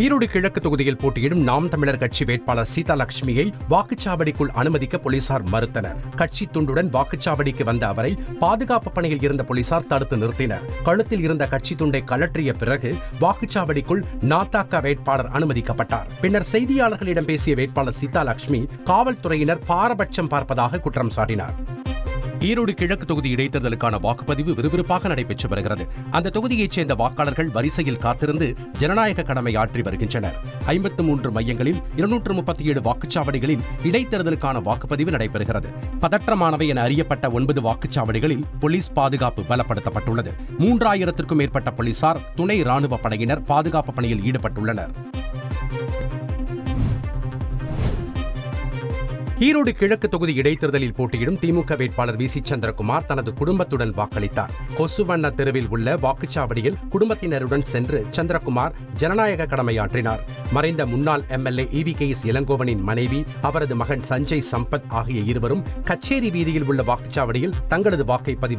ஈரோடு கிழக்கு தொகுதியில் போட்டியிடும் நாம் தமிழர் கட்சி வேட்பாளர் சீதாலட்சுமியை வாக்குச்சாவடிக்குள் அனுமதிக்க போலீசார் மறுத்தனர். கட்சி துண்டுடன் வாக்குச்சாவடிக்கு வந்த அவரை பாதுகாப்பு பணியில் இருந்த போலீசார் தடுத்து நிறுத்தினர். கழுத்தில் இருந்த கட்சி துண்டை கழற்றிய பிறகு வாக்குச்சாவடிக்குள் நாத்தாக்க வேட்பாளர் அனுமதிக்கப்பட்டார். பின்னர் செய்தியாளர்களிடம் பேசிய வேட்பாளர் சீதாலட்சுமி காவல்துறையினர் பாரபட்சம் பார்ப்பதாக குற்றம் சாட்டினார். ஈரோடு கிழக்கு தொகுதி இடைத்தேர்தலுக்கான வாக்குப்பதிவு விறுவிறுப்பாக நடைபெற்று வருகிறது. அந்த தொகுதியைச் சேர்ந்த வாக்காளர்கள் வரிசையில் காத்திருந்து ஜனநாயக கடமை ஆற்றி வருகின்றனர். 53 மையங்களில் 237 வாக்குச்சாவடிகளில் இடைத்தேர்தலுக்கான வாக்குப்பதிவு நடைபெறுகிறது. பதற்றமானவை என அறியப்பட்ட 9 வாக்குச்சாவடிகளில் போலீஸ் பாதுகாப்பு பலப்படுத்தப்பட்டுள்ளது. 3000க்கும் மேற்பட்ட போலீசார், துணை ராணுவ படையினர் பாதுகாப்பு பணியில் ஈடுபட்டுள்ளனர். ஈரோடு கிழக்கு தொகுதி இடைத்தேர்தலில் போட்டியிடும் திமுக வேட்பாளர் வி.சி. சந்திரகுமார் தனது குடும்பத்துடன் வாக்களித்தார். கொசுவண்ண தெருவில் உள்ள வாக்குச்சாவடியில் குடும்பத்தினருடன் சென்று சந்திரகுமார் ஜனநாயக கடமையாற்றினார். மறைந்த முன்னாள் எம்எல்ஏ EV.K.S. இளங்கோவனின் மனைவி, அவரது மகன் சஞ்சய் சம்பத் ஆகிய இருவரும் கச்சேரி வீதியில் உள்ள வாக்குச்சாவடியில் தங்களது வாக்கை பதிவு